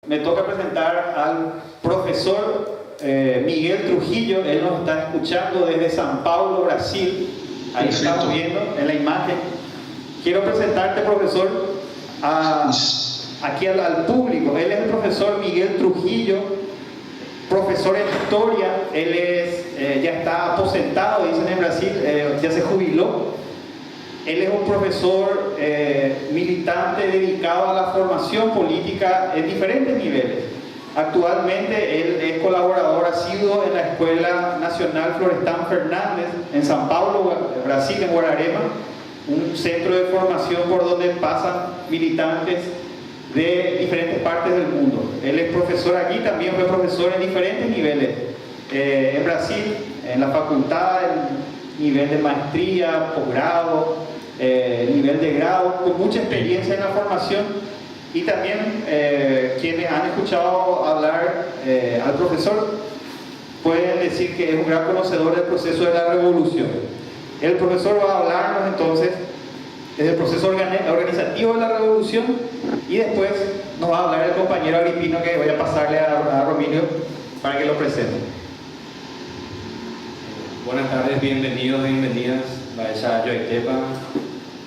Me toca presentar al profesor Miguel Trujillo. Él nos está escuchando desde São Paulo, Brasil. Ahí estamos viendo en la imagen. Quiero presentarte, profesor, aquí al público. Él es el profesor Miguel Trujillo, profesor en historia. Él es, ya está aposentado, dicen en Brasil, ya se jubiló. Él es un profesor militante dedicado a la formación política en diferentes niveles. Actualmente él es colaborador asiduo en la Escuela Nacional Florestan Fernández en São Paulo, Brasil, en Guararema, un centro de formación por donde pasan militantes de diferentes partes del mundo. Él es profesor aquí, también fue profesor en diferentes niveles. En Brasil, en la facultad, en nivel de maestría, posgrado, nivel de grado, con mucha experiencia en la formación. Y también quienes han escuchado hablar al profesor pueden decir que es un gran conocedor del proceso de la revolución. El profesor va a hablarnos entonces del proceso organizativo de la revolución y después nos va a hablar el compañero Agripino, que voy a pasarle a Romilio para que lo presente. Buenas tardes, bienvenidos, bienvenidas a esa Yoitepa.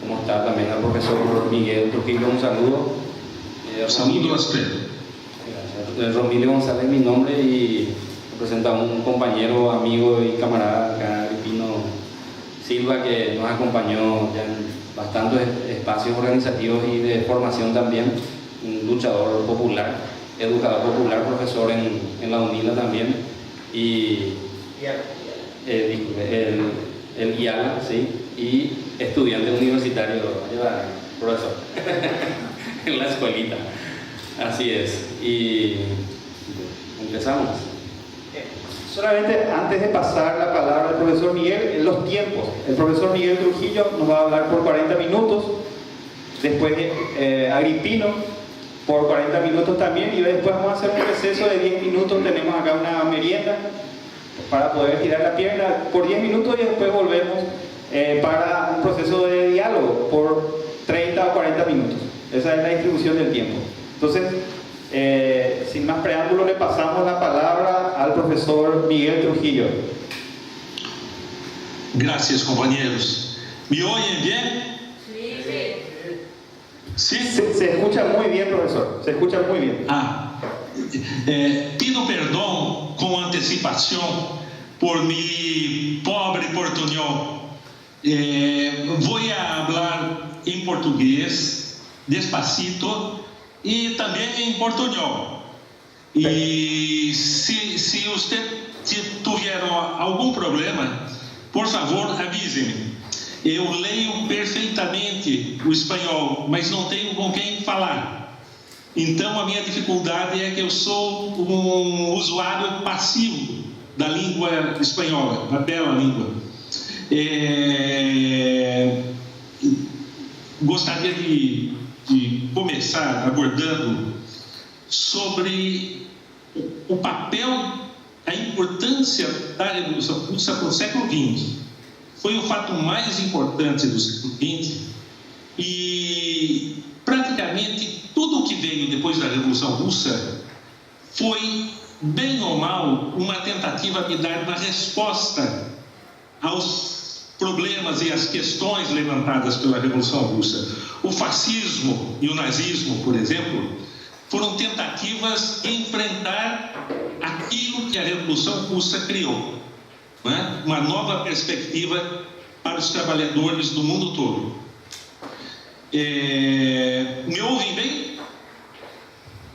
¿Cómo está? También al profesor Miguel Trujillo, un saludo. Saludo a usted. Gracias. Romilio González es mi nombre y representa a un compañero, amigo y camarada acá, Agripino Silva, que nos acompañó ya en bastantes espacios organizativos y de formación también, un luchador popular, educador popular, profesor en la UNILA también, y el IALA, sí, y estudiante universitario, profesor, en la escuelita, así es, y empezamos. Solamente antes de pasar la palabra al profesor Miguel, en los tiempos, el profesor Miguel Trujillo nos va a hablar por 40 minutos, después Agripino por 40 minutos también, y después vamos a hacer un receso de 10 minutos, tenemos acá una merienda para poder tirar la pierna por 10 minutos y después volvemos para un proceso de diálogo por 30 o 40 minutos. Esa es la distribución del tiempo. Entonces, sin más preámbulo, le pasamos la palabra al profesor Miguel Trujillo. Gracias, compañeros. ¿Me oyen bien? Sí. Se escucha muy bien, profesor. Se escucha muy bien. Pido perdão com antecipação por mi pobre portunhol. Vou falar em português, despacito, e também em portunhol. E se você tiver algum problema, por favor, avise-me. Eu leio perfeitamente o espanhol, mas não tenho com quem falar. Então a minha dificuldade é que eu sou um usuário passivo da língua espanhola, da bela língua. Gostaria de começar abordando sobre o papel, a importância da Revolução Russa para o século XX. Foi o fato mais importante do século XX e praticamente tudo o que veio depois da Revolução Russa foi, bem ou mal, uma tentativa de dar uma resposta aos problemas e às questões levantadas pela Revolução Russa. O fascismo e o nazismo, por exemplo, foram tentativas de enfrentar aquilo que a Revolução Russa criou, né? Uma nova perspectiva para os trabalhadores do mundo todo. Me ouvem bem?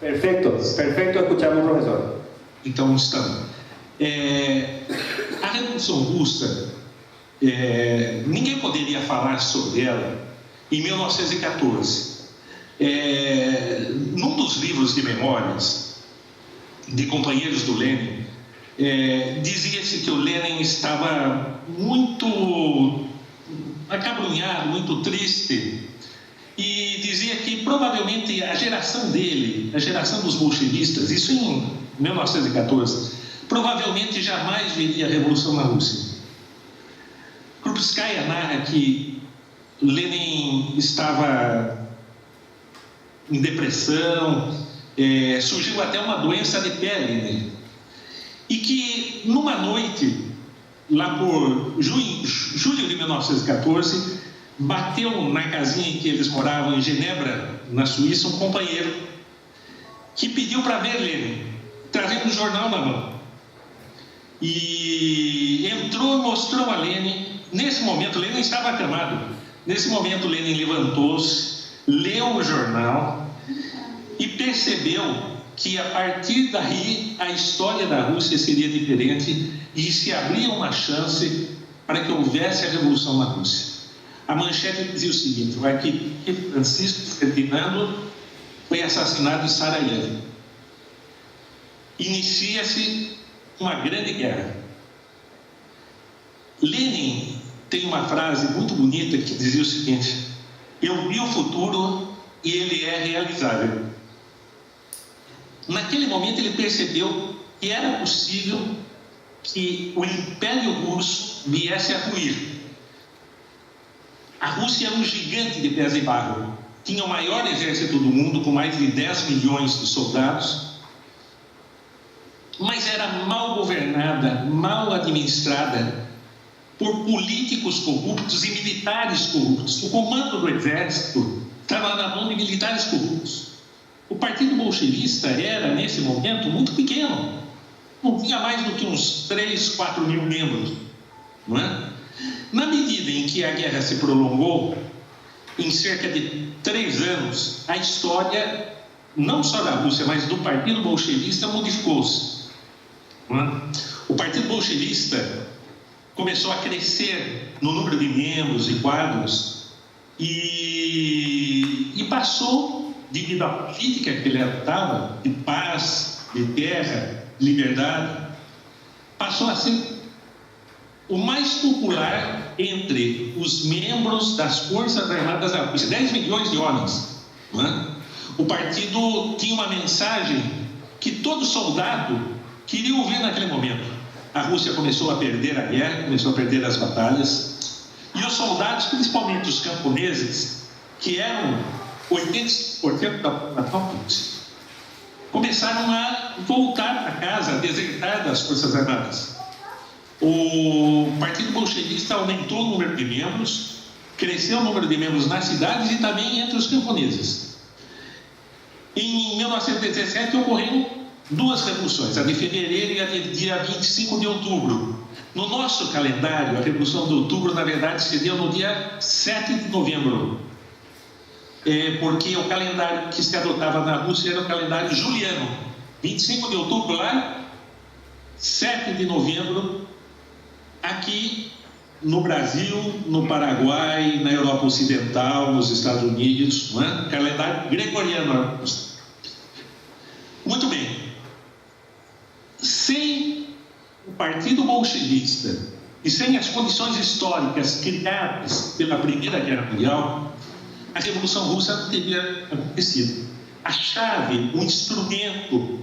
Perfeito, escuchamos, professor. Então estamos. A Revolução Russa, ninguém poderia falar sobre ela em 1914. Num dos livros de memórias de companheiros do Lenin, dizia-se que o Lenin estava muito acabrunhado, muito triste, e dizia que provavelmente a geração dele, a geração dos bolchevistas, isso em 1914, provavelmente jamais veria a Revolução na Rússia. Krupskaya narra que Lenin estava em depressão, surgiu até uma doença de pele nele. E que numa noite, lá por julho de 1914, bateu na casinha em que eles moravam, em Genebra, na Suíça, um companheiro que pediu para ver Lenin, trazendo um jornal na mão. E entrou, mostrou a Lenin. Nesse momento, Lenin estava acamado. Nesse momento, Lenin levantou-se, leu o jornal e percebeu que a partir daí a história da Rússia seria diferente e se abria uma chance para que houvesse a revolução na Rússia. A manchete dizia o seguinte: o arquiduque Francisco Ferdinando foi assassinado em Sarajevo. Inicia-se uma grande guerra. Lenin tem uma frase muito bonita que dizia o seguinte: eu vi o futuro e ele é realizável. Naquele momento ele percebeu que era possível que o Império Russo viesse a ruir. A Rússia era um gigante de pés de barro. Tinha o maior exército do mundo, com mais de 10 milhões de soldados, mas era mal governada, mal administrada por políticos corruptos e militares corruptos. O comando do exército estava na mão de militares corruptos. O Partido Bolchevista era, nesse momento, muito pequeno. Não tinha mais do que uns 3, 4 mil membros, não é? Na medida em que a guerra se prolongou, em cerca de 3 anos, a história, não só da Rússia, mas do Partido Bolchevista, modificou-se. Não é? O Partido Bolchevista começou a crescer no número de membros e quadros e passou, devido à política que ele adotava, de paz, de guerra, de liberdade, passou a ser o mais popular entre os membros das Forças Armadas da Rússia. 10 milhões de homens. Não é? O partido tinha uma mensagem que todo soldado queria ouvir naquele momento. A Rússia começou a perder a guerra, começou a perder as batalhas, e os soldados, principalmente os camponeses, que eram 80% da população russa, começaram a voltar para casa, a desertar das Forças Armadas. O Partido Bolchevista aumentou o número de membros, cresceu o número de membros nas cidades e também entre os camponeses. Em 1917 ocorreram 2 revoluções, a de fevereiro e a de dia 25 de outubro. No nosso calendário, a Revolução de Outubro, na verdade, se deu no dia 7 de novembro, porque o calendário que se adotava na Rússia era o calendário juliano. 25 de outubro lá, 7 de novembro aqui no Brasil, no Paraguai, na Europa Ocidental, nos Estados Unidos, não é? Calendário gregoriano. Muito bem. Sem o Partido Bolchevista e sem as condições históricas criadas pela Primeira Guerra Mundial, a Revolução Russa não teria acontecido. A chave, o instrumento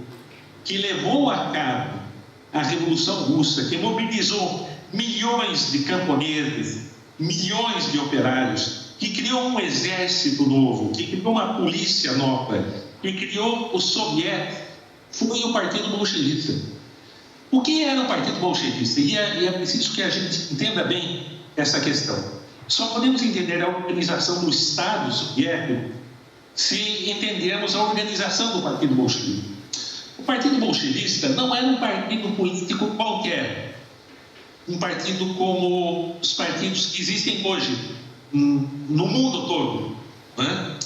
que levou a cabo a Revolução Russa, que mobilizou milhões de camponeses, milhões de operários, que criou um exército novo, que criou uma polícia nova, que criou o Soviet, foi o Partido Bolchevista. O que era o Partido Bolchevista? E é preciso que a gente entenda bem essa questão. Só podemos entender a organização do Estado soviético se entendermos a organização do Partido Bolchevista. O Partido Bolchevista não era um partido político qualquer, um partido como os partidos que existem hoje no mundo todo, né?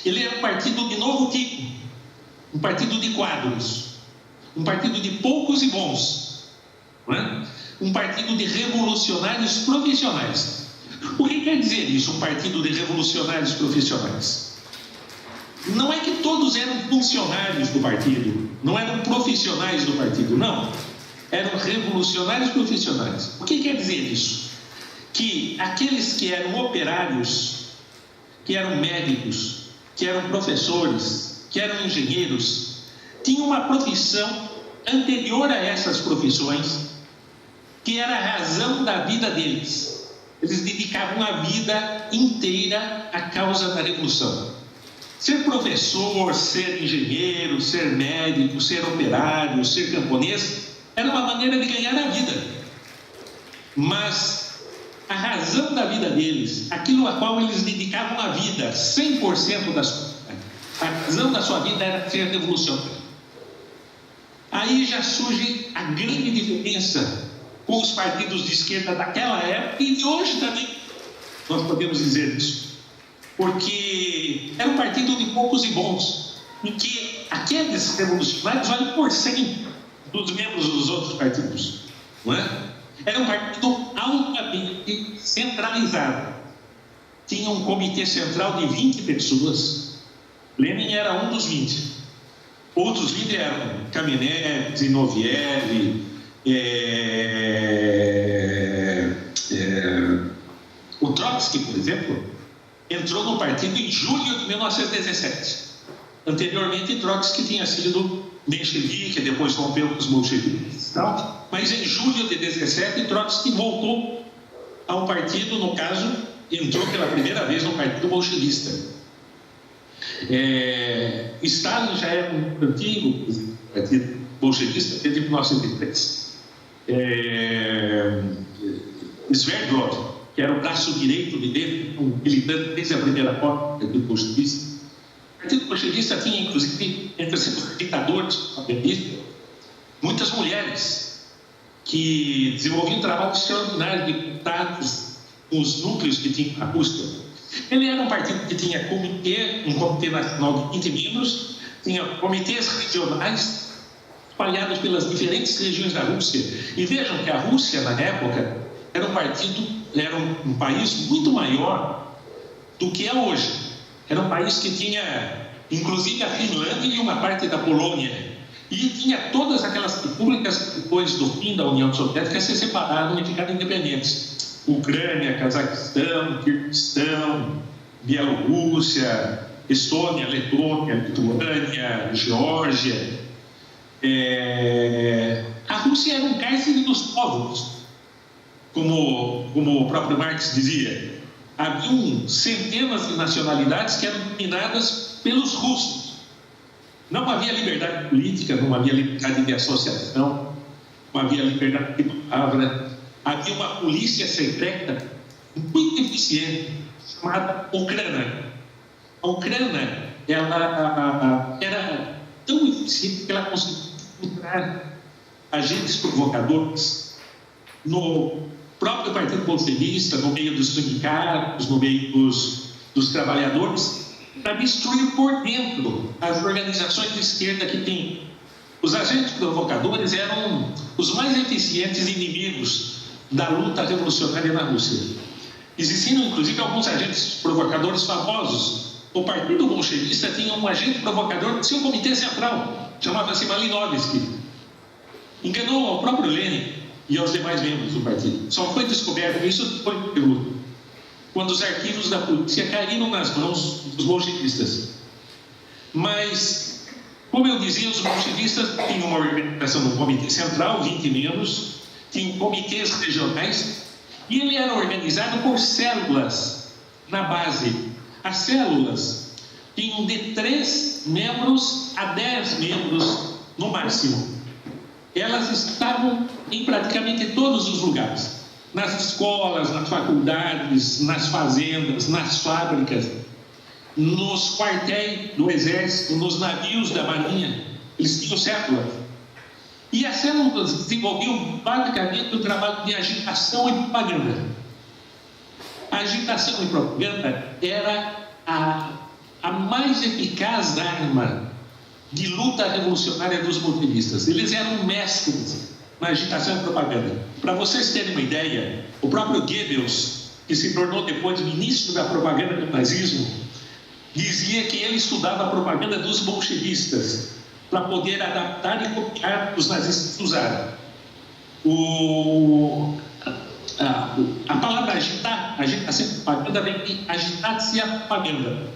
Ele era um partido de novo tipo, um partido de quadros, um partido de poucos e bons, né? Um partido de revolucionários profissionais. O que quer dizer isso, um partido de revolucionários profissionais? Não é que todos eram funcionários do partido, não eram profissionais do partido, não. Eram revolucionários profissionais. O que quer dizer isso? Que aqueles que eram operários, que eram médicos, que eram professores, que eram engenheiros, tinham uma profissão anterior a essas profissões, que era a razão da vida deles. Eles dedicavam a vida inteira à causa da Revolução. Ser professor, ser engenheiro, ser médico, ser operário, ser camponês, era uma maneira de ganhar a vida. Mas a razão da vida deles, aquilo a qual eles dedicavam a vida, 100% da sua vida, a razão da sua vida era ser revolucionário. Aí já surge a grande diferença com os partidos de esquerda daquela época e de hoje também, nós podemos dizer isso. Porque era um partido de poucos e bons, em que aqueles revolucionários valem por 100 dos membros dos outros partidos, não é? Era um partido altamente centralizado. Tinha um comitê central de 20 pessoas. Lenin era um dos 20. Outros 20 eram Kamenev, Zinoviev, o Trotsky, por exemplo, entrou no partido em julho de 1917. Anteriormente, Trotsky tinha sido menchevique, depois rompeu com os bolcheviques. Mas em julho de 17, Trotsky voltou ao partido, no caso, entrou pela primeira vez no partido bolchevista. Stalin já era um antigo partido bolchevista desde 1903. Sverdlov, que era o braço direito de Lenin, um militante desde a primeira porta do partido bolchevista. O partido bolchevista tinha, inclusive, entre seus ditadores, muitas mulheres que desenvolviam trabalho extraordinário de contatos com os núcleos que tinha na Rússia. Ele era um partido que tinha um comitê nacional de 20 membros, tinha comitês regionais espalhados pelas diferentes regiões da Rússia. E vejam que a Rússia, na época, era um país muito maior do que é hoje. Era um país que tinha, inclusive, a Finlândia e uma parte da Polônia. E tinha todas aquelas repúblicas que, depois do fim da União Soviética, se separaram e ficaram independentes. Ucrânia, Cazaquistão, Kirguistão, Bielorrússia, Estônia, Letônia, Lituânia, Geórgia. A Rússia era um cárcere dos povos, como o próprio Marx dizia. Haviam centenas de nacionalidades que eram dominadas pelos russos. Não havia liberdade política, não havia liberdade de associação, não havia liberdade de palavra. Havia uma polícia secreta muito eficiente, chamada Ucrânia. A Ucrânia, ela era tão eficiente que ela conseguia encontrar agentes provocadores no próprio partido bolchevista, no meio dos sindicatos, no meio dos trabalhadores, para destruir por dentro as organizações de esquerda que tem. Os agentes provocadores eram os mais eficientes inimigos da luta revolucionária na Rússia. Existiam, inclusive, alguns agentes provocadores famosos. O partido bolchevista tinha um agente provocador no seu comitê central, chamava-se Malinovsky. Enganou ao próprio Lenin e aos demais membros do partido. Só foi descoberto isso depois do período, quando os arquivos da polícia caíram nas mãos dos bolchevistas. Mas, como eu dizia, os bolchevistas tinham uma organização no comitê central, 20 membros, tinham comitês regionais, e ele era organizado por células na base. As células tinham de 3 membros a 10 membros no máximo. Elas estavam em praticamente todos os lugares, nas escolas, nas faculdades, nas fazendas, nas fábricas, nos quartéis do exército, nos navios da marinha. Eles tinham células. E as células desenvolviam basicamente o trabalho de agitação e propaganda. A agitação e propaganda era a mais eficaz arma de luta revolucionária dos bolchevistas. Eles eram mestres na agitação e propaganda. Para vocês terem uma ideia, o próprio Goebbels, que se tornou depois ministro da propaganda do nazismo, dizia que ele estudava a propaganda dos bolchevistas para poder adaptar e copiar os nazistas usaram. A palavra agitar, agitação e propaganda, vem de agitar-se a propaganda.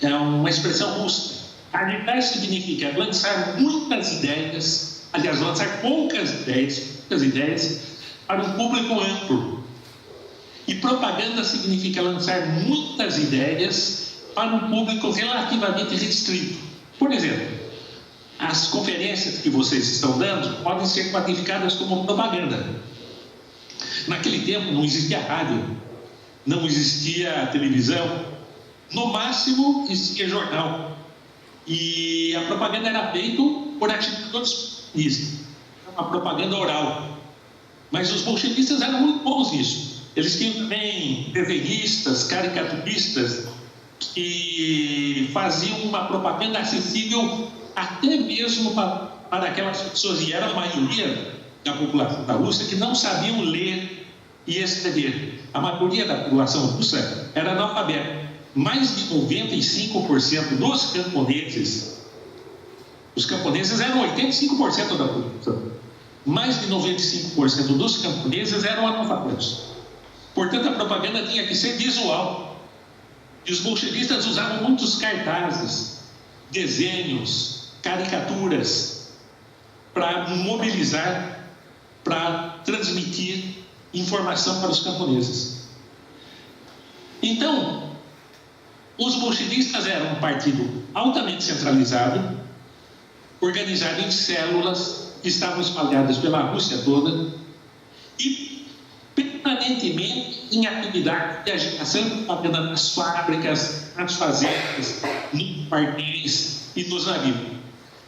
É uma expressão russa. Agitar significa lançar muitas ideias, aliás, lançar poucas ideias para um público amplo. E propaganda significa lançar muitas ideias para um público relativamente restrito. Por exemplo, as conferências que vocês estão dando podem ser qualificadas como propaganda. Naquele tempo não existia rádio, não existia televisão, no máximo existia jornal. E a propaganda era feita por agitadores comunistas, uma propaganda oral. Mas os bolchevistas eram muito bons nisso. Eles tinham também desenhistas, caricaturistas, que faziam uma propaganda acessível até mesmo para aquelas pessoas, e era a maioria da população da Rússia, que não sabiam ler e escrever. A maioria da população russa era analfabeta. Mais de 95% dos camponeses, os camponeses eram 85% da população, mais de 95% dos camponeses eram analfabetos. Portanto, a propaganda tinha que ser visual. E os bolchevistas usavam muitos cartazes, desenhos, caricaturas, para mobilizar, para transmitir informação para os camponeses. Então, os bolchevistas eram um partido altamente centralizado, organizado em células que estavam espalhadas pela Rússia toda e permanentemente em atividade de agitação e propaganda nas fábricas, nas fazendas, nos quartéis e nos navios.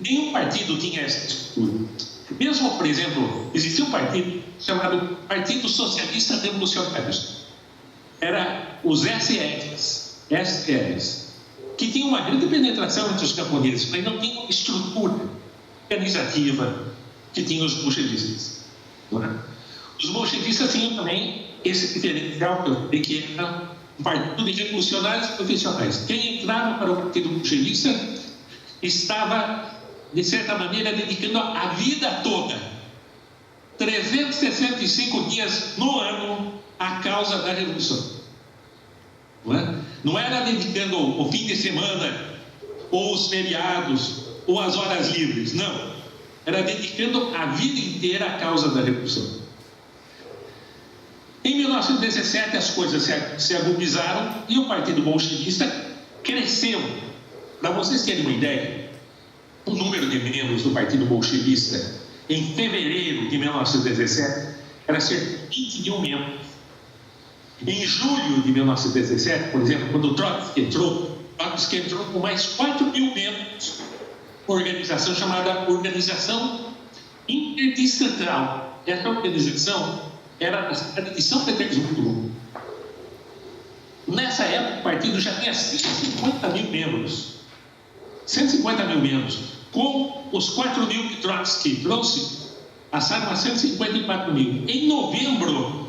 Nenhum partido tinha essa estrutura. Mesmo, por exemplo, existia um partido chamado Partido Socialista Revolucionário. Era os SRs, que tinham uma grande penetração entre os camponeses, mas não tinham estrutura organizativa que tinham os bolchevistas. Os bolchevistas tinham também esse diferencial que eu falei, que era um partido de revolucionários profissionais. Quem entrava para o partido bolchevista estava, de certa maneira, dedicando a vida toda, 365 dias no ano, à causa da revolução. Não era dedicando o fim de semana, ou os feriados, ou as horas livres, não. Era dedicando a vida inteira à causa da revolução. Em 1917 as coisas se agudizaram e o Partido Bolchevista cresceu. Para vocês terem uma ideia, o número de membros do Partido Bolchevista em fevereiro de 1917 era cerca de 20 mil membros. Em julho de 1917, por exemplo, quando o Trotsky entrou com mais 4 mil membros, uma organização chamada Organização Interdistrital. Essa organização era da cidade de São Petersburgo. Nessa época, o partido já tinha 150 mil membros. 150 mil membros. Com os 4 mil que Trotsky trouxe, passaram a 154 mil. Em novembro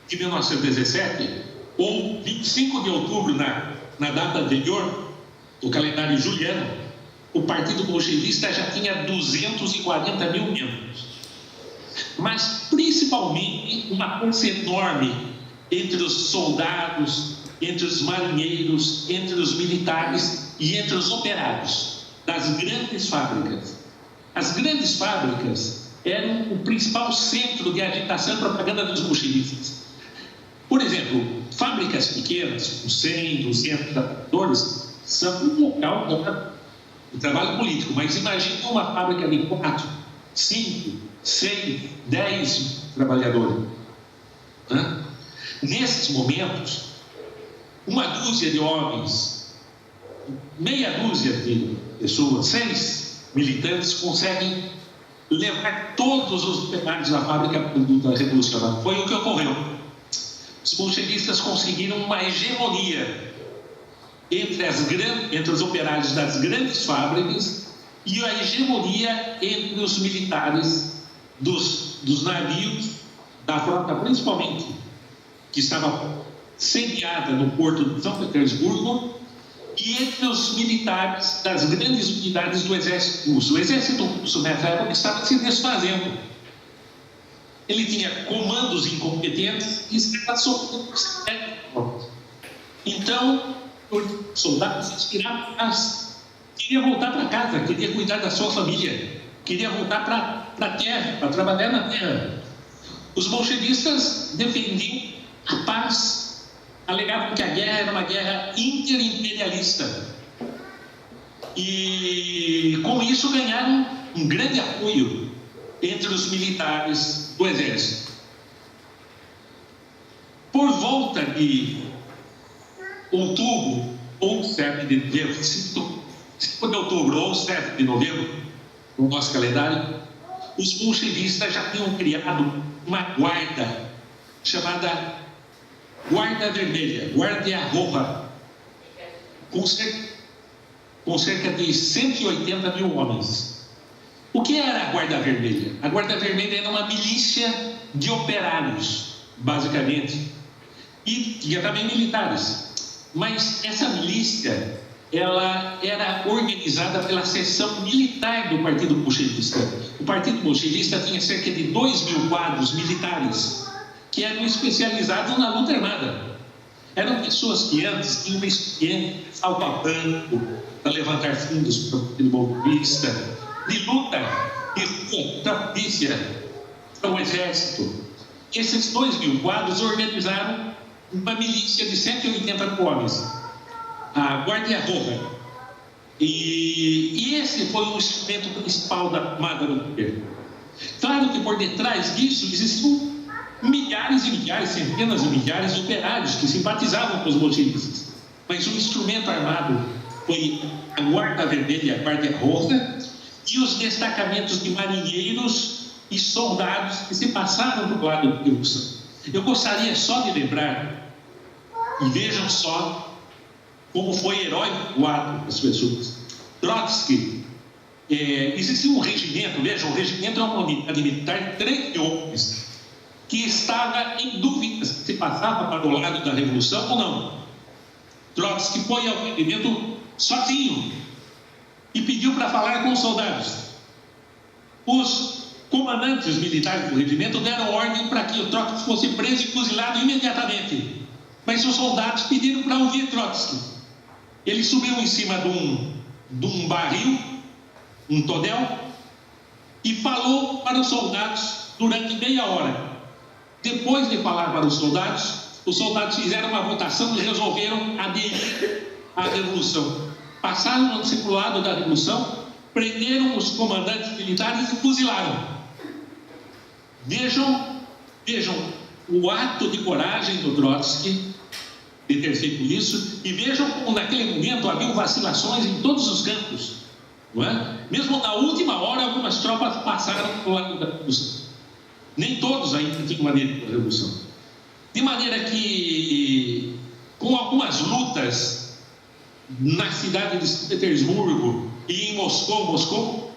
de 1917, ou 25 de outubro, na data anterior, do calendário juliano, o Partido Bolchevista já tinha 240 mil membros. Mas, principalmente, uma força enorme entre os soldados, entre os marinheiros, entre os militares e entre os operários das grandes fábricas. As grandes fábricas eram o principal centro de agitação e propaganda dos bolchevistas. Por exemplo, fábricas pequenas, com 100, 200 trabalhadores, são um local de trabalho político, mas imagine uma fábrica de 4, 5, 6, 10 trabalhadores. Nesses momentos, uma dúzia de homens, meia dúzia de pessoas, 6 militantes conseguem levar todos os operários da fábrica para a luta revolucionária. Foi o que ocorreu. Os bolchevistas conseguiram uma hegemonia entre os operários das grandes fábricas e a hegemonia entre os militares dos navios da frota, principalmente, que estava sediada no porto de São Petersburgo, e entre os militares das grandes unidades do exército russo. O exército russo, nessa época, estava se desfazendo. Ele tinha comandos incompetentes e estava sofrendo perseguição. Então, os soldados se inspiravam, mas queria voltar para casa, queria cuidar da sua família, queria voltar para a terra, para trabalhar na terra. Os bolchevistas defendiam a paz alegavam que a guerra era uma guerra interimperialista. E com isso ganharam um grande apoio entre os militares do exército. Por volta de outubro ou 7 de novembro, 5 de outubro ou 7 de novembro, no nosso calendário, os bolchevistas já tinham criado uma guarda chamada Guarda Vermelha, Guardia Roja, com cerca de 180 mil homens. O que era a Guarda Vermelha? A Guarda Vermelha era uma milícia de operários, basicamente, e tinha também militares. Mas essa milícia, ela era organizada pela seção militar do Partido Bolchevista. O Partido Bolchevista tinha cerca de 2.000 quadros militares que eram especializados na luta armada. Eram pessoas que antes tinham uma experiência de salto a banco, para levantar fundos para o Partido Bolchevista, de luta de rua contra a polícia, para o exército. Esses 2.000 quadros organizaram uma milícia de 180 mil homens, a Guardia Roja. E esse foi o instrumento principal da tomada do poder. Claro que por detrás disso existiam milhares e milhares, centenas de milhares de operários que simpatizavam com os bolchevistas. Mas o instrumento armado foi a Guarda Vermelha, a Guardia Roja, e os destacamentos de marinheiros e soldados que se passaram do lado da Revolução. Eu gostaria só de lembrar, e vejam só como foi heróico o ato das pessoas. Trotsky, existia um regimento, vejam, o regimento é uma unidade militar de 3 homens, que estava em dúvida se passava para o lado da Revolução ou não. Trotsky foi ao regimento sozinho e pediu para falar com os soldados. Os comandantes militares do regimento deram ordem para que o Trotsky fosse preso e fuzilado imediatamente. Mas os soldados pediram para ouvir Trotsky. Ele subiu em cima de um barril, um todel, e falou para os soldados durante meia hora. Depois de falar para os soldados fizeram uma votação e resolveram aderir à Revolução. Passaram-se para o lado da Revolução, prenderam os comandantes militares e fuzilaram. Vejam o ato de coragem do Trotsky de ter feito isso, e vejam como naquele momento havia vacilações em todos os campos, não é? Mesmo na última hora, algumas tropas passaram para o lado da Revolução. Nem todos ainda tinham aderido à Revolução. De maneira que, com algumas lutas na cidade de São Petersburgo e em Moscou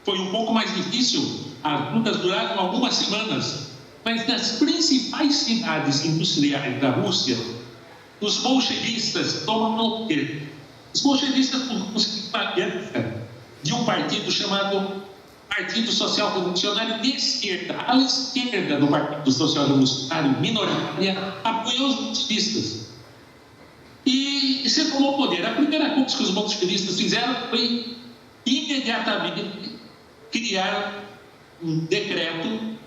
foi um pouco mais difícil, as lutas duraram algumas semanas, mas nas principais cidades industriais da Rússia, os bolchevistas tomam o poder. Os bolchevistas conseguiram uma aliança de um partido chamado Partido Social Revolucionário de esquerda. A esquerda do Partido Social Revolucionário, minoritária, apoiou os bolchevistas. E se tomou o poder. A primeira coisa que os bolchevistas fizeram foi imediatamente criar um decreto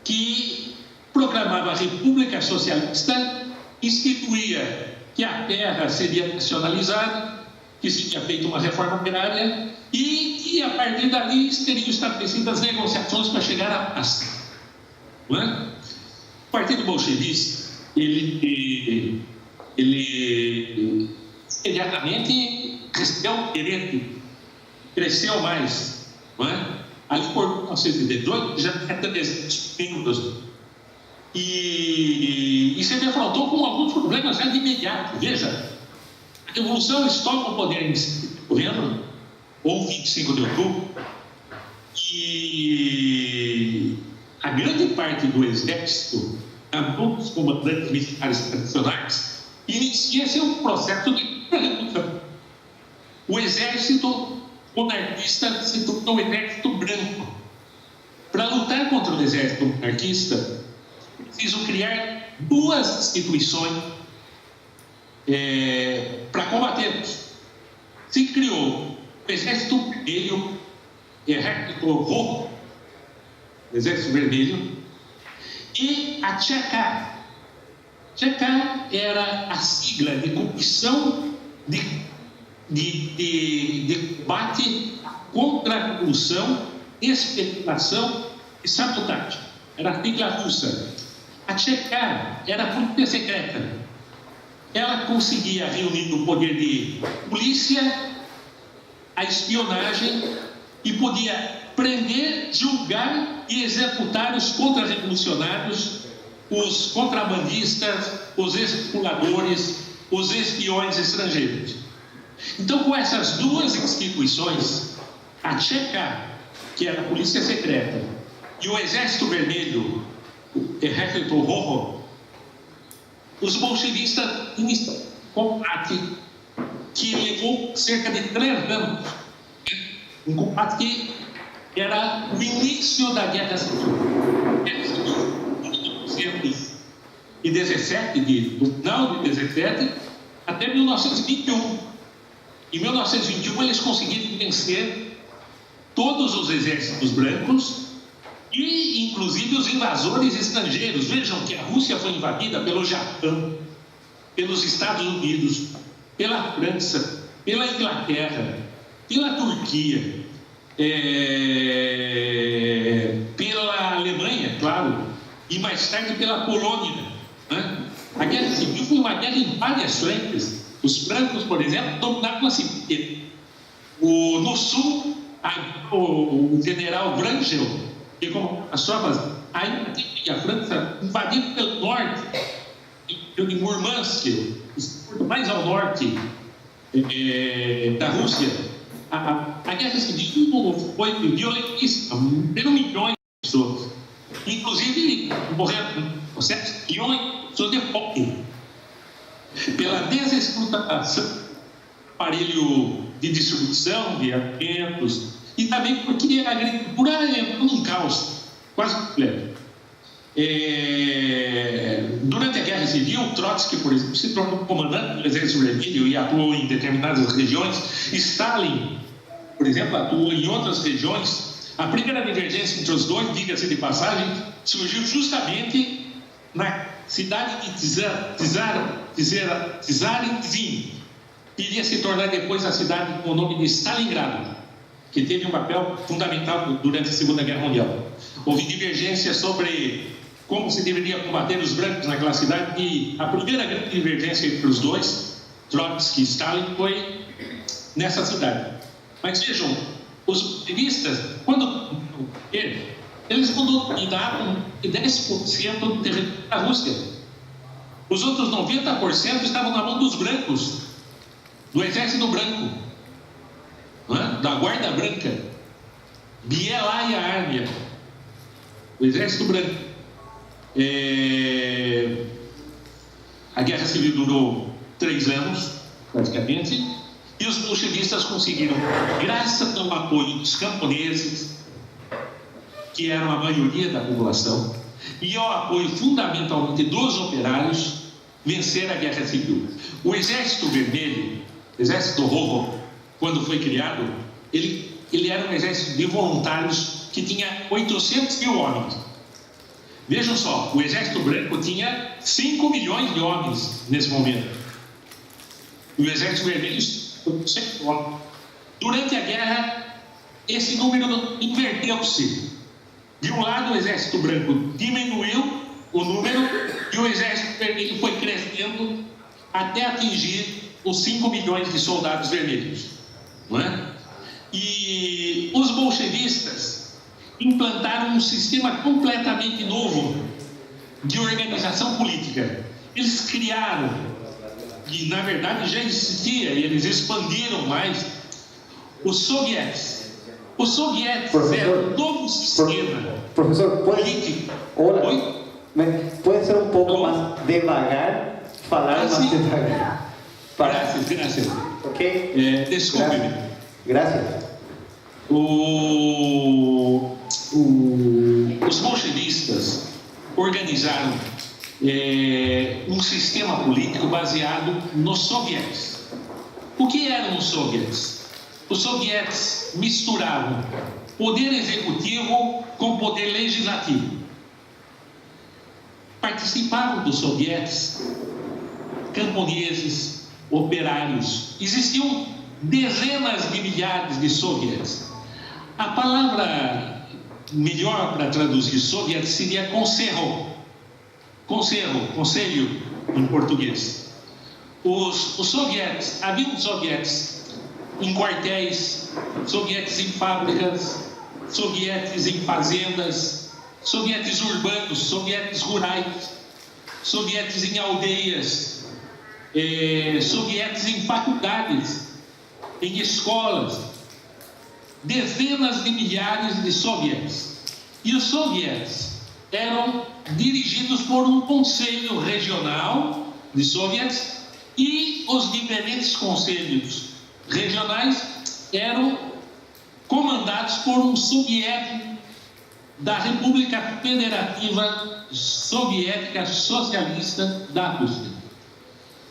que proclamava a República Socialista, instituía que a terra seria nacionalizada, que seria feita uma reforma agrária e a partir dali teriam estabelecidas negociações para chegar à paz. Não é? O Partido Bolchevista, ele imediatamente recebeu direito, cresceu mais, não é? Ali por 1918 já tinha 300 membros. E se defrontou com alguns problemas já de imediato. Veja, a Revolução eles tomam o poder em novembro ou 25 de outubro, e a grande parte do exército, alguns comandantes militares tradicionais, inicia-se um processo de revolução. O exército monarquista se tornou um exército branco. Para lutar contra o exército monarquista, preciso criar duas instituições para combatê-los. Se criou o Exército Vermelho, Exército Vermelho, e a Tcheka, Tchekar era a sigla de Comissão de Combate contra a Corrupção, Especulação e Sabotagem. Era a sigla russa. A Tchekar era a polícia secreta. Ela conseguia reunir o poder de polícia, a espionagem, e podia prender, julgar e executar os contra-revolucionários, os contrabandistas, os especuladores, os espiões estrangeiros. Então, com essas duas instituições, a Tchekar, que era a polícia secreta, e o Exército Vermelho, o Exército Rojo, os bolchevistas iniciaram um combate que levou cerca de 3 anos. Um combate que era o início da Guerra Civil. Do final de 17 até 1921. Em 1921 eles conseguiram vencer todos os exércitos brancos e inclusive os invasores estrangeiros. Vejam que a Rússia foi invadida pelo Japão, pelos Estados Unidos, pela França, pela Inglaterra, pela Turquia, pela Alemanha, claro, e mais tarde pela Polônia, né? A Guerra Civil foi uma guerra em várias frentes. Os brancos, por exemplo, dominavam a Sibéria. No sul, o general Wrangel, que com as tropas ainda tinha a França invadido pelo norte, em Murmansk, mais ao norte da Rússia. A Guerra Civil foi violentíssima, morreram milhões de pessoas. Inclusive, morreram 7 milhões de pessoas de fome, pela desexploração do aparelho de distribuição de alimentos, e também porque a agricultura entrou num caos quase completo. Durante a Guerra Civil, Trotsky, por exemplo, se tornou comandante do Exército Vermelho e atuou em determinadas regiões. Stalin, por exemplo, atuou em outras regiões. A primeira divergência entre os dois, diga-se de passagem, surgiu justamente na cidade de Tsaritsyn, que iria se tornar depois a cidade com o nome de Stalingrado, que teve um papel fundamental durante a Segunda Guerra Mundial. Houve divergência sobre como se deveria combater os brancos naquela cidade, e a primeira grande divergência entre os dois, Trotsky e Stalin, foi nessa cidade. Mas vejam, os bolchevistas, quando eles dominavam 10% do território da Rússia. Os outros 90% estavam na mão dos brancos, do Exército Branco, da Guarda Branca, Bielaya Armia, o Exército Branco. A Guerra Civil durou 3 anos, praticamente, e os bolchevistas conseguiram, graças ao apoio dos camponeses, que eram a maioria da população, e ao apoio fundamentalmente dos operários, vencer a Guerra Civil. O Exército Vermelho, o Exército Rojo, quando foi criado, ele era um exército de voluntários que tinha 800 mil homens. Vejam só, o Exército Branco tinha 5 milhões de homens nesse momento. E o Exército Vermelho, 800 mil homens. Durante a guerra, esse número inverteu-se. De um lado, o Exército Branco diminuiu o número e o Exército Vermelho foi crescendo até atingir os 5 milhões de soldados vermelhos. Não é? E os bolchevistas implantaram um sistema completamente novo de organização política. Eles criaram, e na verdade já existia, e eles expandiram mais, os soviets. Os soviets eram um novo sistema professor, político. Hola. ¿Puede ser un poco más devagar? Falar más devagar. Gracias. Ok. Desculpe-me. Gracias. Os bolchevistas organizaram um sistema político baseado nos soviets. O que eram os soviets? Os soviets misturavam poder executivo com poder legislativo. participavam dos sovietes, camponeses, operários. Existiam dezenas de milhares de sovietes. A palavra melhor para traduzir soviet seria conselho, conselho em português. Os sovietes, haviam sovietes em quartéis, sovietes em fábricas, sovietes em fazendas, sovietes urbanos, sovietes rurais, sovietes em aldeias, sovietes em faculdades, em escolas, dezenas de milhares de sovietes. E os sovietes eram dirigidos por um conselho regional de sovietes, e os diferentes conselhos regionais eram comandados por um soviético da República Federativa Soviética Socialista da Rússia.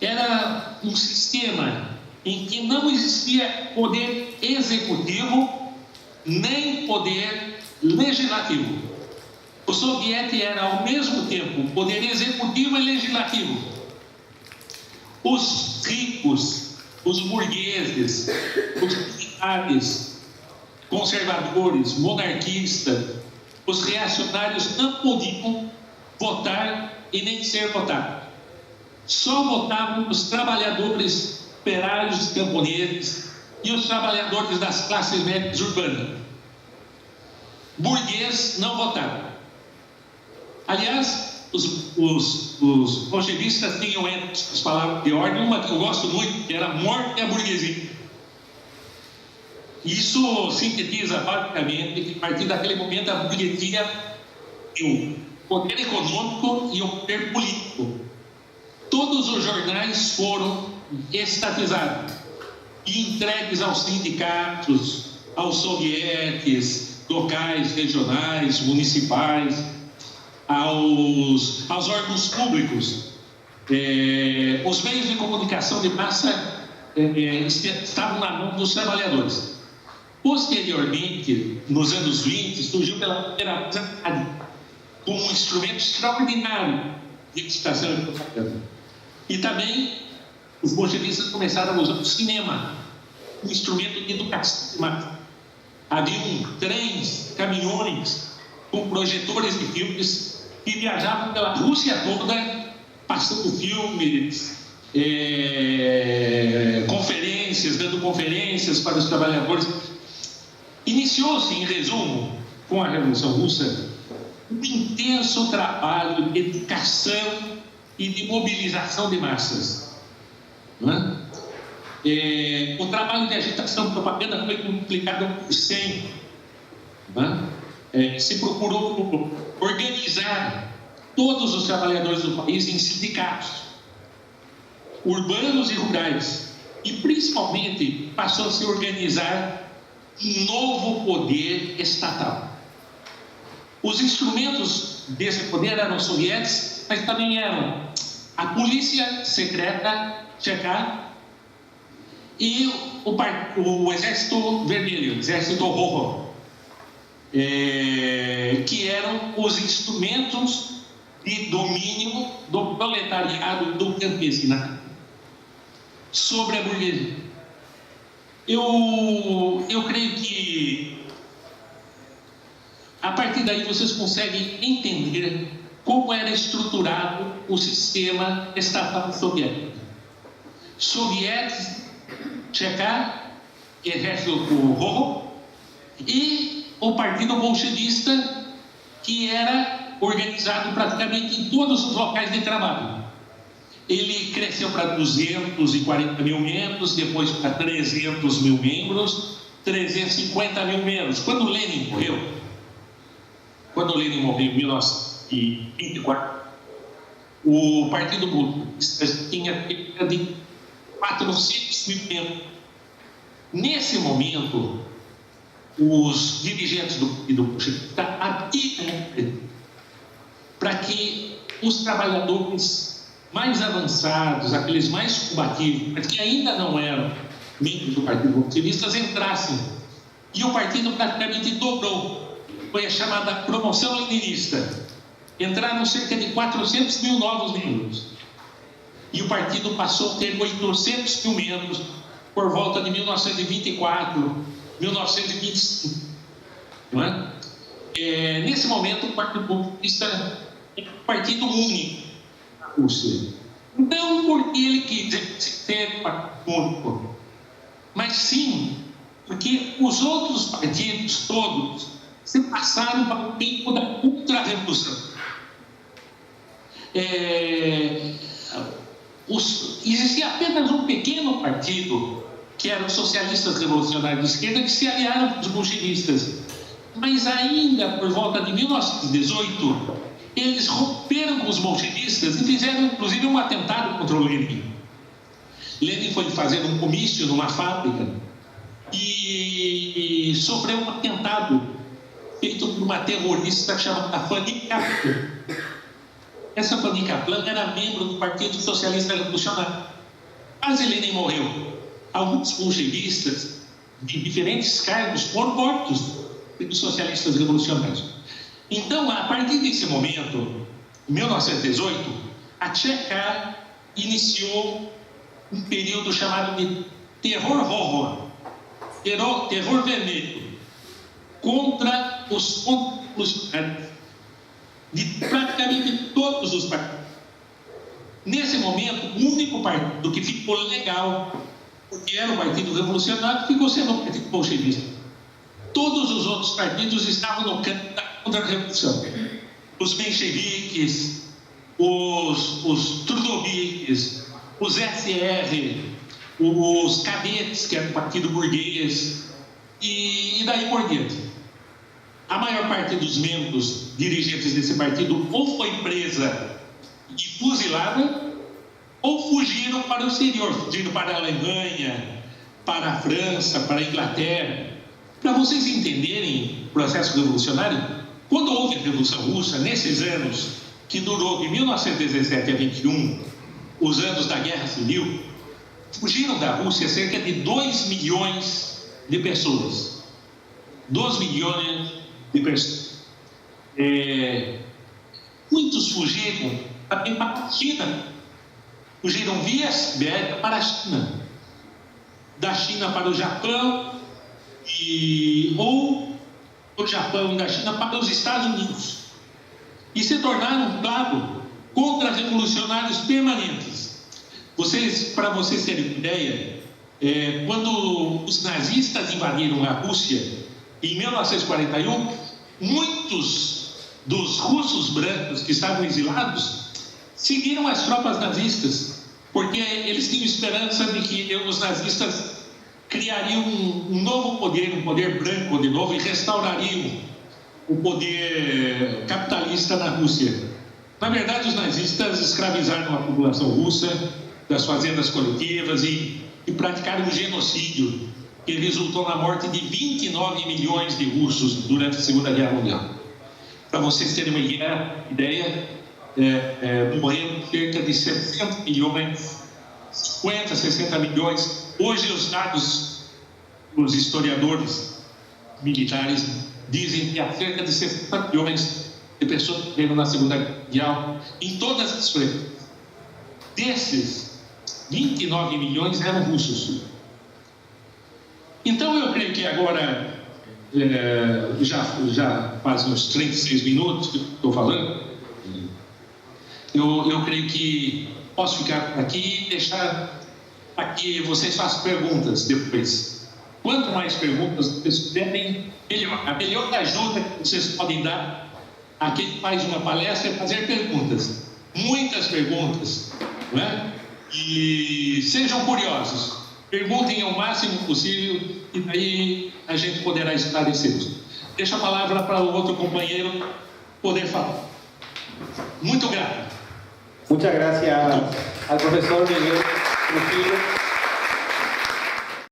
Era um sistema em que não existia poder executivo nem poder legislativo. O soviete era ao mesmo tempo poder executivo e legislativo. Os ricos, os burgueses, os militares, conservadores, monarquistas, os reacionários não podiam votar e nem ser votados. Só votavam os trabalhadores operários camponeses e os trabalhadores das classes médias urbanas. Burguês não votava. Aliás, os bolchevistas tinham entre as palavras de ordem uma que eu gosto muito, que era morte à burguesia. Isso sintetiza basicamente que a partir daquele momento a burguesia tem o poder econômico e o poder político. Todos os jornais foram estatizados e entregues aos sindicatos, aos sovietes locais, regionais, municipais, aos órgãos públicos. Os meios de comunicação de massa estavam na mão dos trabalhadores. Posteriormente, nos anos 20, surgiu pela primeira vez a rádio como um instrumento extraordinário de excitação e propaganda. E também os bolchevistas começaram a usar o cinema, um instrumento de educação de massa. Haviam trens, caminhões com projetores de filmes que viajavam pela Rússia toda, passando filmes, conferências, dando conferências para os trabalhadores. Iniciou-se, em resumo, com a Revolução Russa, um intenso trabalho de educação e de mobilização de massas. Não é? O trabalho de agitação e propaganda foi multiplicado por 100. Não é? Se procurou organizar todos os trabalhadores do país em sindicatos, urbanos e rurais, e principalmente passou a se organizar um novo poder estatal. Os instrumentos desse poder eram os sovietes, mas também eram a polícia secreta tcheca e o Exército Vermelho, Exército Rojo, que eram os instrumentos de domínio do proletariado, do campesinato sobre a burguesia. Eu creio que a partir daí vocês conseguem entender como era estruturado o sistema estatal soviético. Sovietes, Tcheca, Exército Rojo e o Partido Bolchevista, que era organizado praticamente em todos os locais de trabalho. Ele cresceu para 240 mil membros, depois para 300 mil membros, 350 mil membros. Quando Lenin morreu em 1924, o Partido Bolchevista tinha cerca de 400 mil membros. Nesse momento, os dirigentes do Partido Bolchevista abriram para que os trabalhadores mais avançados, aqueles mais combativos, mas que ainda não eram membros do Partido Bolchevista, entrassem. E o partido praticamente dobrou. Foi a chamada promoção leninista. entraram cerca de 400 mil novos membros. E o partido passou a ter 800 mil membros por volta de 1924, 1925. Não é? Nesse momento, o Partido Comunista é um partido único na Rússia. Não porque ele quis ser partido único, mas sim porque os outros partidos todos se passaram para o tempo da contra-revolução. Existia apenas um pequeno partido, que eram os socialistas revolucionários de esquerda, que se aliaram com os bolchevistas. Mas ainda por volta de 1918, eles romperam com os bolchevistas e fizeram inclusive um atentado contra o Lenin. Lenin foi fazer um comício numa fábrica e sofreu um atentado feito por uma terrorista chamada Fanny Kaplan. Essa Fanny Kaplan era membro do Partido Socialista Revolucionário. Quase Lenin morreu. Alguns bolchevistas de diferentes cargos foram mortos pelos socialistas revolucionários. Então, a partir desse momento, em 1918, a Tcheca iniciou um período chamado de terror terror vermelho, contra os revolucionários de praticamente todos os partidos. Nesse momento, o único partido que ficou legal, porque era o Partido Revolucionário, ficou sendo o Partido Bolchevista. Todos os outros partidos estavam no campo da contra-revolução. Os mencheviques, os trudoviques, os SR, os cadetes, que era o Partido Burguês, e daí por diante. A maior parte dos membros dirigentes desse partido ou foi presa e fuzilada, ou fugiram para o exterior, fugiram para a Alemanha, para a França, para a Inglaterra. Para vocês entenderem o processo revolucionário, quando houve a Revolução Russa, nesses anos que durou de 1917 a 21, os anos da Guerra Civil, fugiram da Rússia cerca de 2 milhões de pessoas. 2 milhões de pessoas. Muitos fugiram também para a China. Fugiram via Sibéria para a China. Da China para o Japão, ou do Japão e da China para os Estados Unidos. E se tornaram, claro, contra-revolucionários permanentes. Para vocês terem uma ideia, quando os nazistas invadiram a Rússia, em 1941, muitos dos russos brancos que estavam exilados seguiram as tropas nazistas, porque eles tinham esperança de que os nazistas criariam um novo poder, um poder branco de novo, e restaurariam o poder capitalista na Rússia. Na verdade, os nazistas escravizaram a população russa das fazendas coletivas e praticaram um genocídio que resultou na morte de 29 milhões de russos durante a Segunda Guerra Mundial. Para vocês terem uma ideia, morreram cerca de 60 milhões, 50, 60 milhões. Hoje os dados dos historiadores militares dizem que há cerca de 60 milhões de pessoas que morreram na Segunda Guerra Mundial em todas as frentes. Desses, 29 milhões eram russos. Então eu creio que agora, já faz uns 36 minutos que estou falando, eu creio que posso ficar aqui e deixar aqui, vocês façam perguntas depois. Quanto mais perguntas vocês fizerem, melhor. A melhor ajuda que vocês podem dar a quem faz uma palestra é fazer perguntas. Muitas perguntas, não é? E sejam curiosos. Perguntem o máximo possível e daí a gente poderá esclarecê-los. Deixa a palavra para o outro companheiro poder falar. Muito grato. Muchas gracias al profesor Miguel Trujillo.